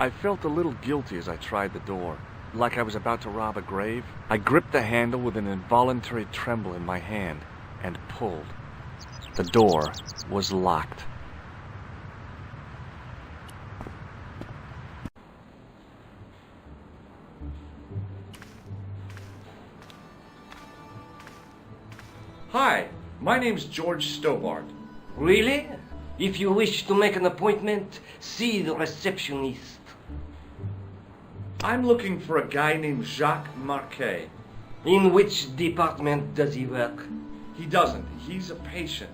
I felt a little guilty as I tried the door, like I was about to rob a grave. I gripped the handle with an involuntary tremble in my hand and pulled. The door was locked. Hi, my name's George Stobart. Really? If you wish to make an appointment, see the receptionist. I'm looking for a guy named Jacques Marquet. In which department does he work? He doesn't. He's a patient.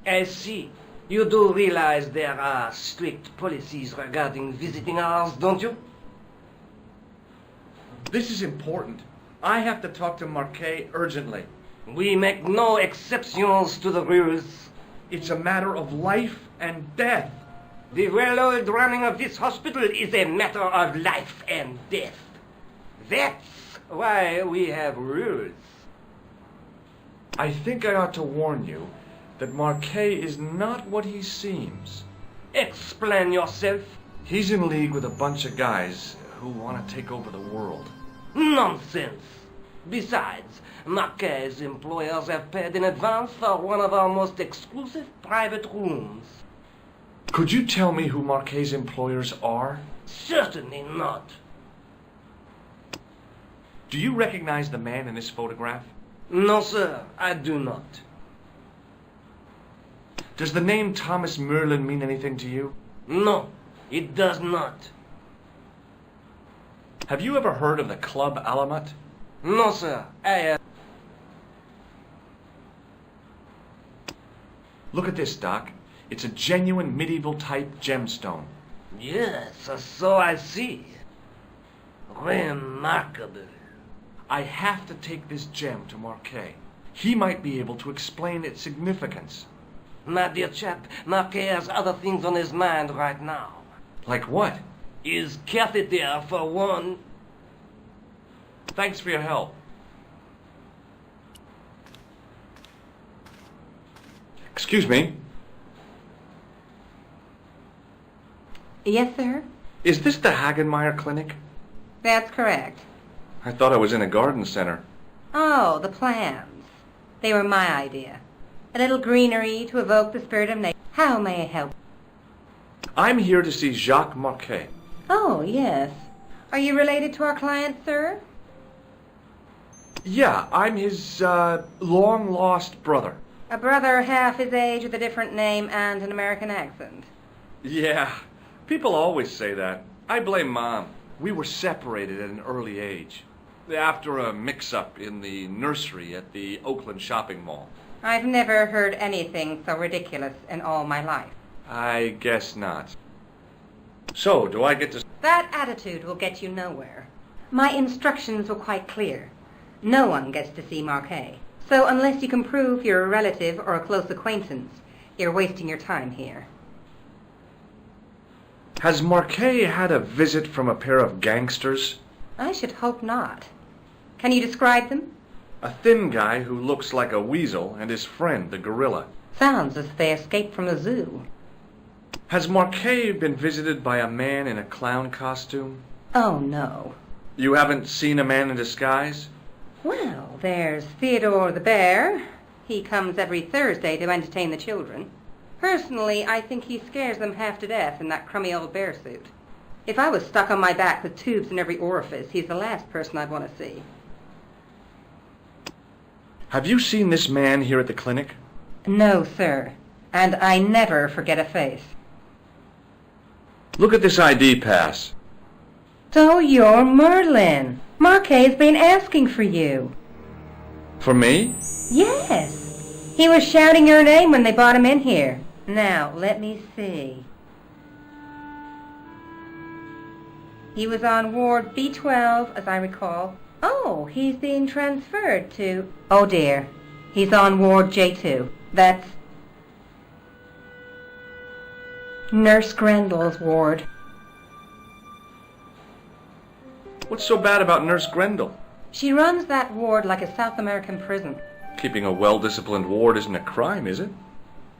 I see. You do realize there are strict policies regarding visiting hours, don't you? This is important. I have to talk to Marquet urgently. We make no exceptions to the rules. It's a matter of life and death. The well-oiled running of this hospital is a matter of life and death. That's why we have rules. I think I ought to warn you that Marquet is not what he seems. Explain yourself. He's in league with a bunch of guys who want to take over the world. Nonsense. Besides, Marquet's employers have paid in advance for one of our most exclusive private rooms. Could you tell me who Marquet's employers are? Certainly not. Do you recognize the man in this photograph? No, sir, I do not. Does the name Thomas Merlin mean anything to you? No, it does not. Have you ever heard of the Club Alamat? No, sir, I Look at this, Doc. It's a genuine medieval type gemstone. Yes, so I see. Remarkable. I have to take this gem to Marquet. He might be able to explain its significance. My dear chap, Marquet has other things on his mind right now. Like what? His catheter, for one. Thanks for your help. Excuse me. Yes, sir? Is this the Hagenmeyer Clinic? That's correct. I thought I was in a garden center. Oh, the plans. They were my idea. A little greenery to evoke the spirit of nature. How may I help? I'm here to see Jacques Marquet. Oh, yes. Are you related to our client, sir? Yeah, I'm his, long-lost brother. A brother half his age with a different name and an American accent. Yeah, people always say that. I blame Mom. We were separated at an early age, after a mix-up in the nursery at the Oakland shopping mall. I've never heard anything so ridiculous in all my life. I guess not. So, do I get to... That attitude will get you nowhere. My instructions were quite clear. No one gets to see Marquet. So unless you can prove you're a relative or a close acquaintance, you're wasting your time here. Has Marquet had a visit from a pair of gangsters? I should hope not. Can you describe them? A thin guy who looks like a weasel and his friend, the gorilla. Sounds as if they escaped from the zoo. Has Marquet been visited by a man in a clown costume? Oh, no. You haven't seen a man in disguise? Well, there's Theodore the Bear. He comes every Thursday to entertain the children. Personally, I think he scares them half to death in that crummy old bear suit. If I was stuck on my back with tubes in every orifice, he's the last person I'd want to see. Have you seen this man here at the clinic? No, sir. And I never forget a face. Look at this ID pass. So you're Merlin. Marquet's been asking for you. For me? Yes. He was shouting your name when they brought him in here. Now, let me see. He was on Ward B12, as I recall. Oh, he's being transferred to... Oh, dear. He's on Ward J2. That's... Nurse Grendel's ward. What's so bad about Nurse Grendel? She runs that ward like a South American prison. Keeping a well-disciplined ward isn't a crime, is it?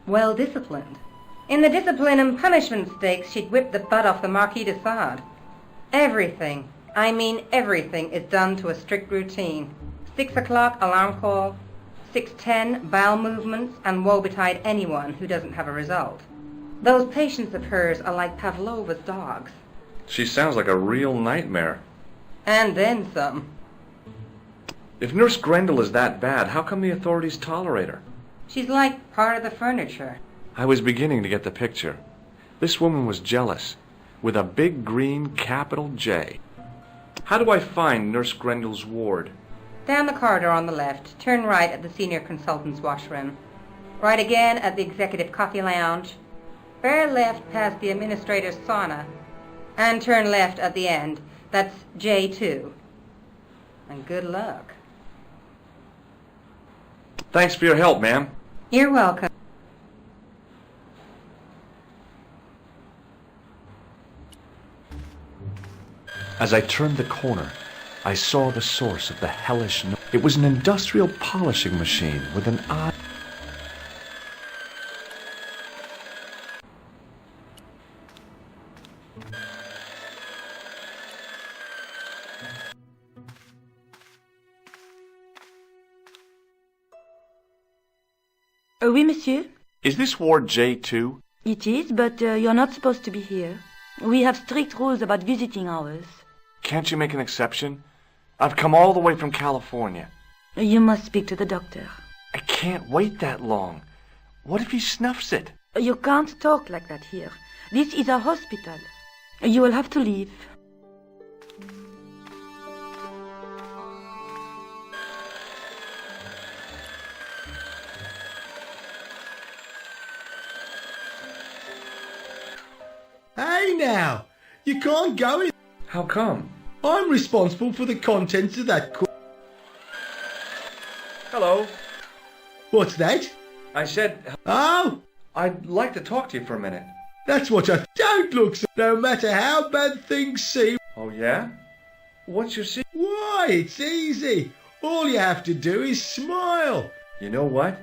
Well-disciplined. In the discipline and punishment stakes, she'd whip the butt off the Marquis de Sade. Everything, I mean everything, is done to a strict routine. 6 o'clock alarm call, 6:10 bowel movements, and woe betide anyone who doesn't have a result. Those patients of hers are like Pavlova's dogs. She sounds like a real nightmare. And then some. If Nurse Grendel is that bad, how come the authorities tolerate her? She's like part of the furniture. I was beginning to get the picture. This woman was jealous, with a big green capital J. How do I find Nurse Grendel's ward? Down the corridor on the left, turn right at the senior consultant's washroom. Right again at the executive coffee lounge. Bear left past the administrator's sauna. And turn left at the end. That's J2. And good luck. Thanks for your help, ma'am. You're welcome. As I turned the corner, I saw the source of the hellish noise. It was an industrial polishing machine with an odd... Oui, monsieur. Is this ward J2? It is, but you're not supposed to be here. We have strict rules about visiting hours. Can't you make an exception? I've come all the way from California. You must speak to the doctor. I can't wait that long. What if he snuffs it? You can't talk like that here. This is a hospital. You will have to leave. Hey now, you can't go in. How come? I'm responsible for the contents of that Hello. What's that? I said, Oh, I'd like to talk to you for a minute. that's what I don't look so. No matter how bad things seem. Oh, yeah? What's your secret? Why, it's easy. All you have to do is smile. You know what?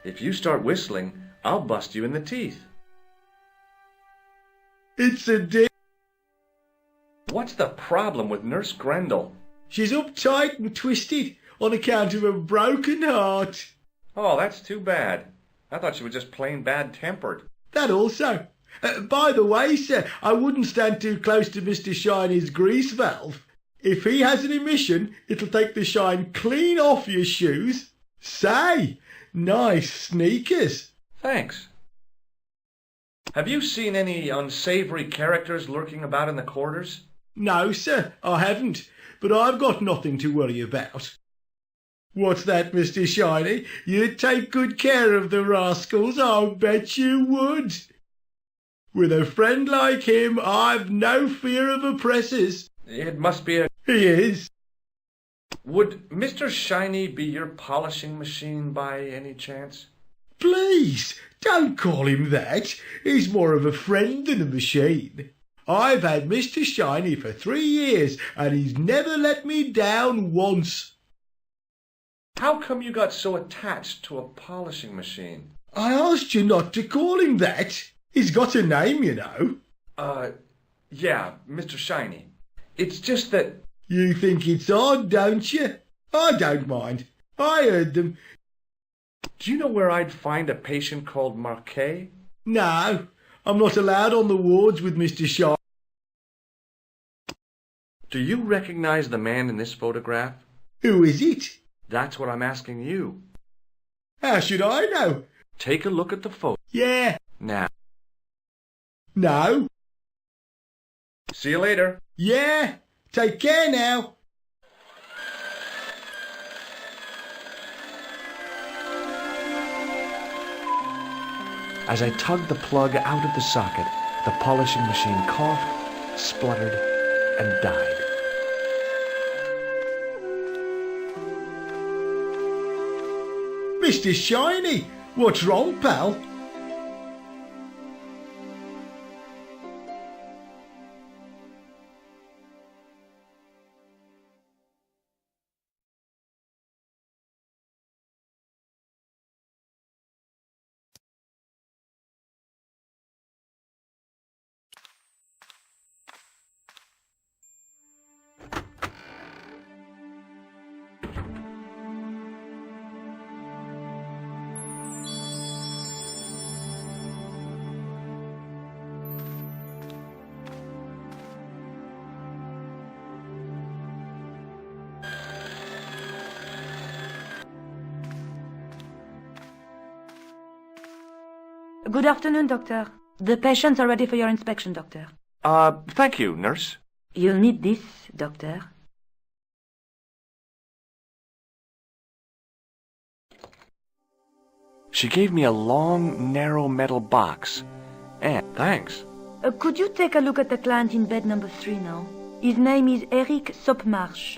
If you start whistling, I'll bust you in the teeth. It's a dick. What's the problem with Nurse Grendel? She's uptight and twisted on account of a broken heart. Oh, that's too bad. I thought she was just plain bad-tempered. That also. By the way, sir, I wouldn't stand too close to Mr. Shiny's grease valve. If he has an emission, it'll take the shine clean off your shoes. Say, nice sneakers. Thanks. Have you seen any unsavory characters lurking about in the corridors? No, sir, I haven't, but I've got nothing to worry about. What's that, Mr. Shiny? You'd take good care of the rascals, I'll bet you would. With a friend like him, I've no fear of oppressors. It must be a... He is. Would Mr. Shiny be your polishing machine by any chance? Please, don't call him that. He's more of a friend than a machine. I've had Mr. Shiny for 3 years, and he's never let me down once. How come you got so attached to a polishing machine? I asked you not to call him that. He's got a name, you know. Yeah, Mr. Shiny. It's just that... You think it's odd, don't you? I don't mind. I heard them. Do you know where I'd find a patient called Marquet? No, I'm not allowed on the wards with Mr. Shiny. Do you recognize the man in this photograph? Who is it? That's what I'm asking you. How should I know? Take a look at the photo. Yeah. Now. No. See you later. Yeah. Take care now. As I tugged the plug out of the socket, the polishing machine coughed, spluttered, and died. Mr. Shiny, what's wrong, pal? Good afternoon, doctor. The patients are ready for your inspection, doctor. Thank you, nurse. You'll need this, doctor. She gave me a long, narrow metal box. And thanks. Could you take a look at the client in bed number 3 now? His name is Eric Sopmarsh.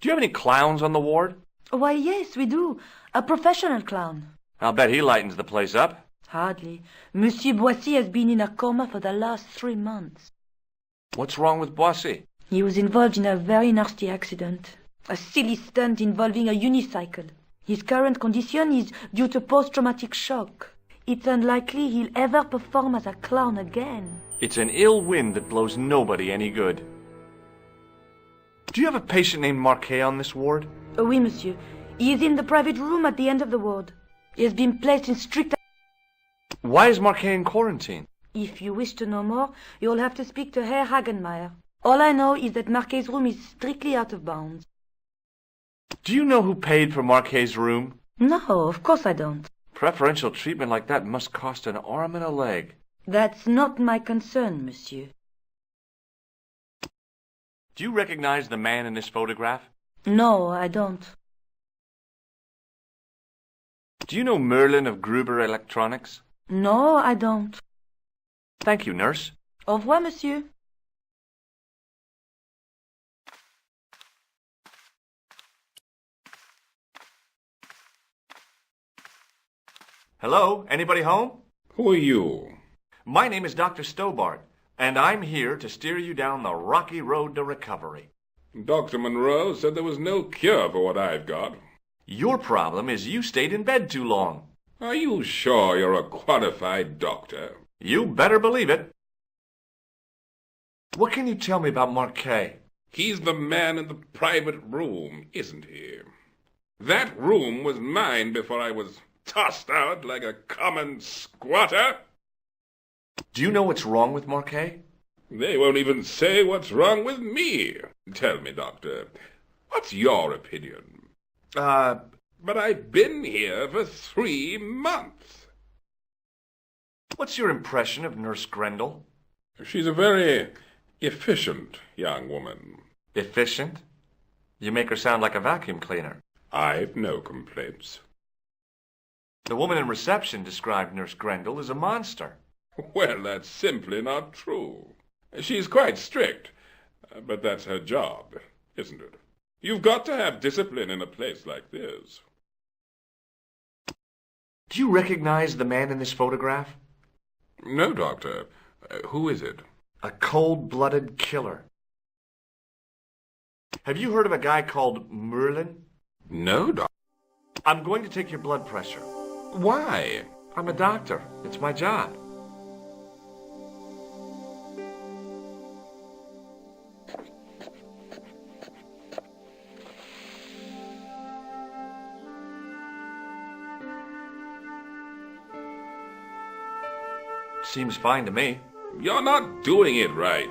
Do you have any clowns on the ward? Why, yes, we do. A professional clown. I'll bet he lightens the place up. Hardly. Monsieur Boissy has been in a coma for the last 3 months. What's wrong with Boissy? He was involved in a very nasty accident. A silly stunt involving a unicycle. His current condition is due to post-traumatic shock. It's unlikely he'll ever perform as a clown again. It's an ill wind that blows nobody any good. Do you have a patient named Marquet on this ward? Oui, monsieur. He is in the private room at the end of the ward. He has been placed in strict... Why is Marquet in quarantine? If you wish to know more, you'll have to speak to Herr Hagenmeier. All I know is that Marquet's room is strictly out of bounds. Do you know who paid for Marquet's room? No, of course I don't. Preferential treatment like that must cost an arm and a leg. That's not my concern, monsieur. Do you recognize the man in this photograph? No, I don't. Do you know Merlin of Gruber Electronics? No, I don't. Thank you, nurse. Au revoir, monsieur. Hello? Anybody home? Who are you? My name is Dr. Stobart, and I'm here to steer you down the rocky road to recovery. Dr. Monroe said there was no cure for what I've got. Your problem is you stayed in bed too long. Are you sure you're a qualified doctor? You better believe it. What can you tell me about Marquet? He's the man in the private room, isn't he? That room was mine before I was tossed out like a common squatter. Do you know what's wrong with Marquet? They won't even say what's wrong with me. Tell me, doctor, what's your opinion? But I've been here for 3 months. What's your impression of Nurse Grendel? She's a very efficient young woman. Efficient? You make her sound like a vacuum cleaner. I've no complaints. The woman in reception described Nurse Grendel as a monster. Well, that's simply not true. She's quite strict, but that's her job, isn't it? You've got to have discipline in a place like this. Do you recognize the man in this photograph? No, Doctor. Who is it? A cold-blooded killer. Have you heard of a guy called Merlin? No, Doctor. I'm going to take your blood pressure. Why? I'm a doctor. It's my job. Seems fine to me. You're not doing it right.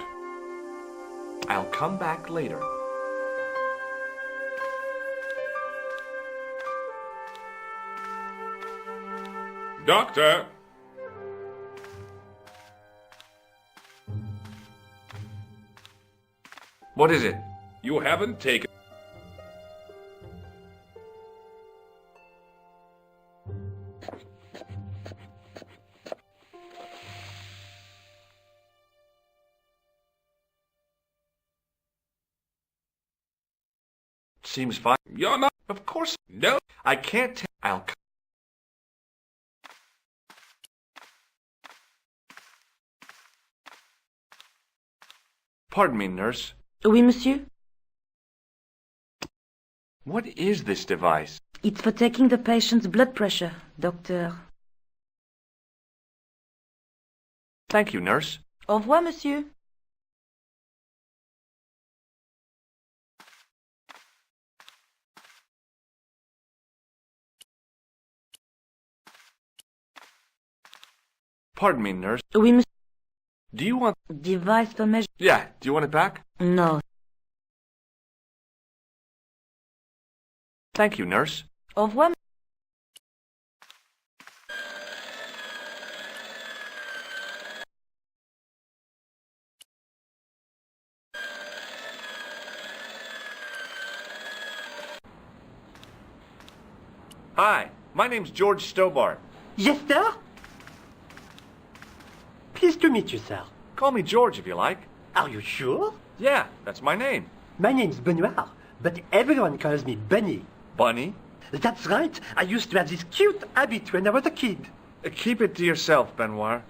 I'll come back later. Doctor! What is it? You haven't taken... Seems fine. You're not... Of course. No. I can't tell. Pardon me, nurse. Oui, monsieur? What is this device? It's for taking the patient's blood pressure, doctor. Thank you, nurse. Au revoir, monsieur. Pardon me, nurse. Oui, monsieur. Do you want... Device for measure... Yeah, do you want it back? No. Thank you, nurse. Au revoir. Hi, my name's George Stobart. Yes, sir? Pleased to meet you, sir. Call me George if you like. Are you sure? Yeah, that's my name. My name's Benoit, but everyone calls me Bunny. Bunny? That's right. I used to have this cute habit when I was a kid. Keep it to yourself, Benoit.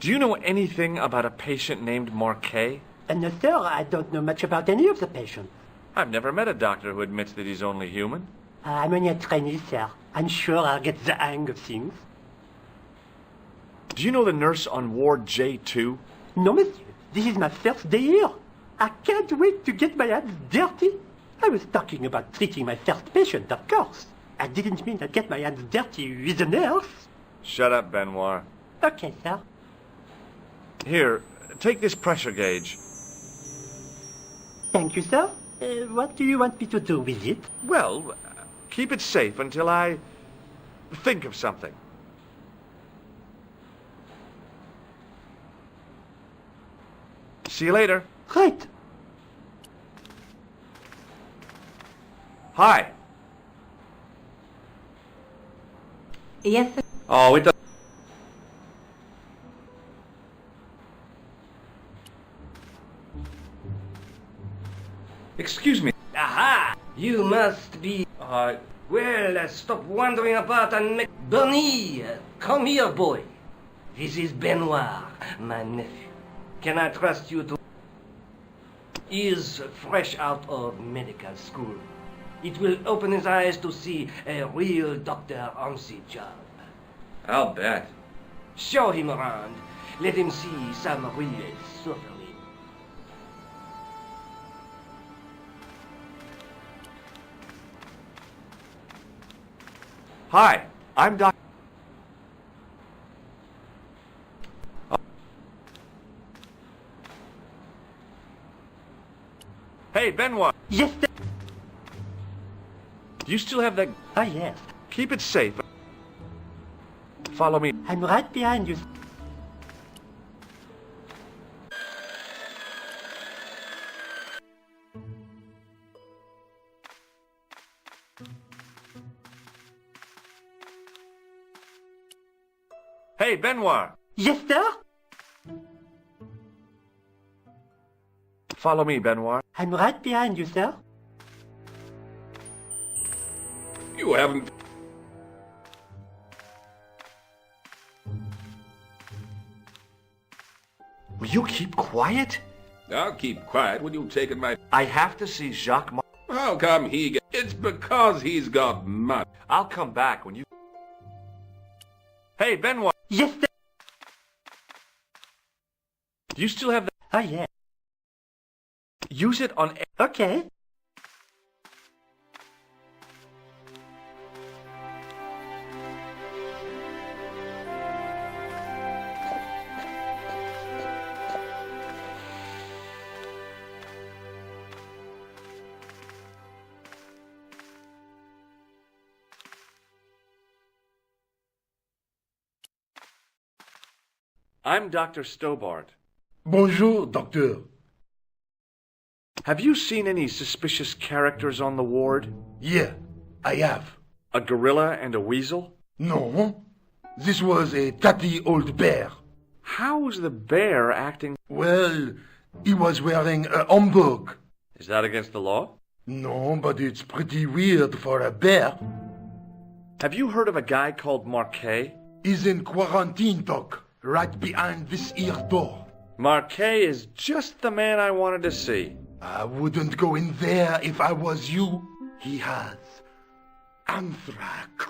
Do you know anything about a patient named Marquet? No, sir, I don't know much about any of the patients. I've never met a doctor who admits that he's only human. I'm only a trainee, sir. I'm sure I'll get the hang of things. Do you know the nurse on Ward J2? No, monsieur. This is my first day here. I can't wait to get my hands dirty. I was talking about treating my first patient, of course. I didn't mean I'd get my hands dirty with a nurse. Shut up, Benoit. Okay, sir. Here, take this pressure gauge. Thank you, sir. What do you want me to do with it? Well, keep it safe until I think of something. See you later. Right. Hi. Yes, sir. Oh, it does. Excuse me. Aha! You must be... Well, stop wandering about and make... Bunny! Come here, boy. This is Benoit, my nephew. Can I trust you to... He is fresh out of medical school. It will open his eyes to see a real doctor on the job. I'll bet. Show him around. Let him see some real suffering. Hi, I'm Doc... Hey, Benoit. Yes, sir. Do you still have that... Ah, yes. Keep it safe. Follow me. I'm right behind you. Hey, Benoit. Yes, sir? Follow me, Benoit. I'm right behind you, sir. You haven't... Will you keep quiet? I'll keep quiet when you've taken my... I have to see Jacques... How come he get... It's because he's got money. I'll come back when you... Hey, Benoit. Yes, sir. Do you still have that? Ah, yes. Use it on... Okay. I'm Dr. Stobart. Bonjour, docteur. Have you seen any suspicious characters on the ward? Yeah, I have. A gorilla and a weasel? No, this was a tatty old bear. How's the bear acting? Well, he was wearing a homburg. Is that against the law? No, but it's pretty weird for a bear. Have you heard of a guy called Marquet? He's in quarantine, doc, right behind this here door. Marquet is just the man I wanted to see. I wouldn't go in there if I was you. He has anthrax.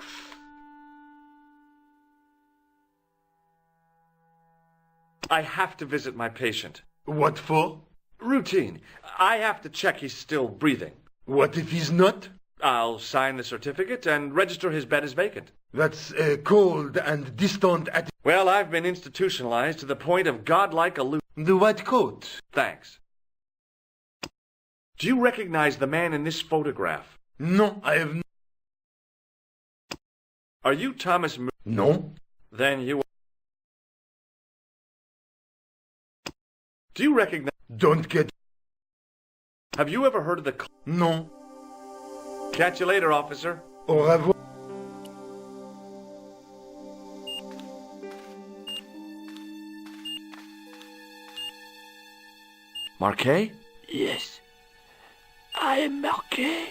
I have to visit my patient. What for? Routine. I have to check he's still breathing. What if he's not? I'll sign the certificate and register his bed as vacant. That's a cold and distant Well, I've been institutionalized to the point of godlike illusion. The white coat. Thanks. Do you recognize the man in this photograph? No, I have Are you Thomas No. Then you... Do you recognize... Don't get... Have you ever heard of the... No. Catch you later, officer. Au revoir. Marquet? Yes, I am Marquet.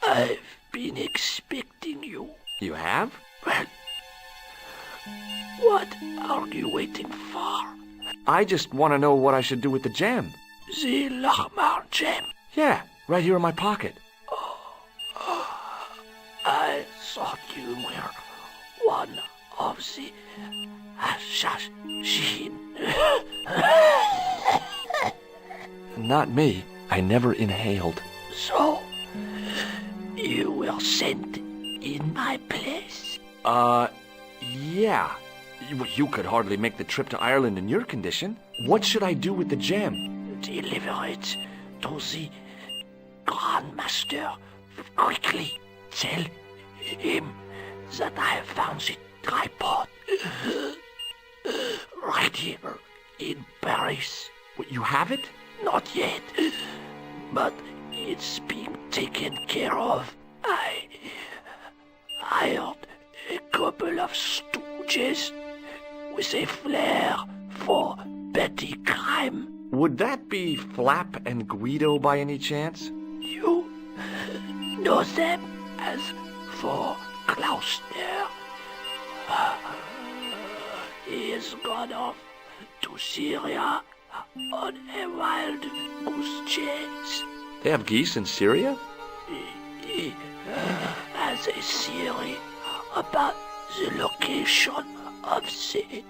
I've been expecting you. You have? Well, what are you waiting for? I just want to know what I should do with the gem. The Lamar gem. Yeah, right here in my pocket. I thought you were one of the assassin. Not me. I never inhaled. So, you were sent in my place? Yeah. You could hardly make the trip to Ireland in your condition. What should I do with the gem? Deliver it to the Grandmaster. Quickly tell him that I have found the tripod right here in Paris. What, you have it? Not yet, but it's being taken care of. I hired a couple of stooges with a flair for petty crime. Would that be Flap and Guido by any chance? You know them as for Klausner. He has gone off to Syria on a wild goose chase. They have geese in Syria? He has a theory about the location of the...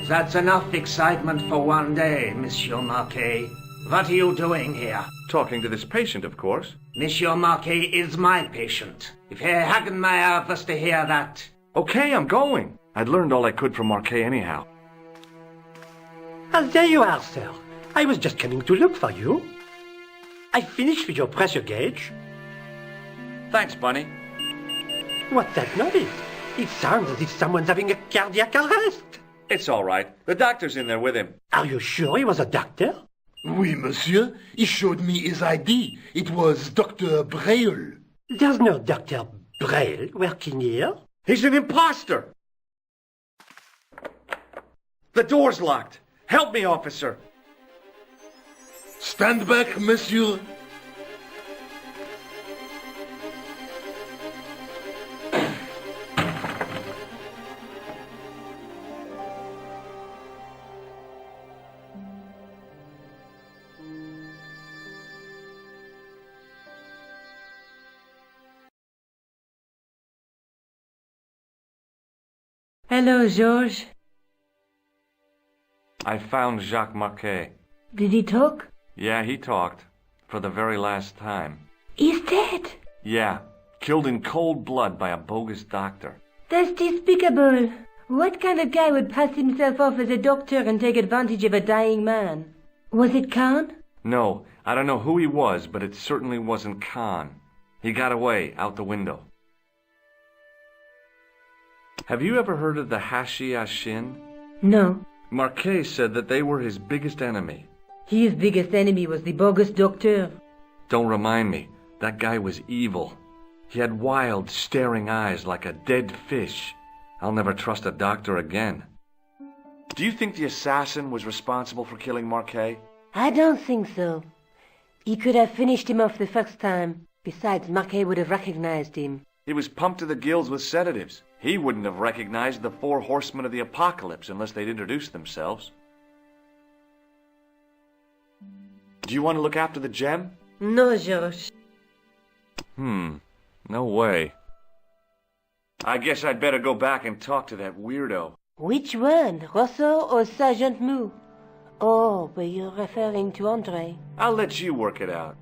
That's enough excitement for one day, Monsieur Marquet. What are you doing here? Talking to this patient, of course. Monsieur Marquet is my patient. If Herr Hagenmeyer was to hear that... Okay, I'm going. I'd learned all I could from Marquet anyhow. Ah, there you are, sir. I was just coming to look for you. I finished with your pressure gauge. Thanks, Bunny. What's that noise? It sounds as if someone's having a cardiac arrest. It's all right. The doctor's in there with him. Are you sure he was a doctor? Oui, monsieur. He showed me his ID. It was Dr. Braille. There's no Dr. Braille working here. He's an imposter! The door's locked. Help me, officer. Stand back, monsieur. Hello, Georges. I found Jacques Marquet. Did he talk? Yeah, he talked. For the very last time. He's dead. Yeah, killed in cold blood by a bogus doctor. That's despicable. What kind of guy would pass himself off as a doctor and take advantage of a dying man? Was it Khan? No, I don't know who he was, but it certainly wasn't Khan. He got away, out the window. Have you ever heard of the Hashi Ashin? No. Marquet said that they were his biggest enemy. His biggest enemy was the bogus doctor. Don't remind me. That guy was evil. He had wild, staring eyes like a dead fish. I'll never trust a doctor again. Do you think the assassin was responsible for killing Marquet? I don't think so. He could have finished him off the first time. Besides, Marquet would have recognized him. He was pumped to the gills with sedatives. He wouldn't have recognized the 4 horsemen of the apocalypse unless they'd introduced themselves. Do you want to look after the gem? No, Josh. No way. I guess I'd better go back and talk to that weirdo. Which one, Rousseau or Sergeant Mou? Oh, were you referring to Andre? I'll let you work it out.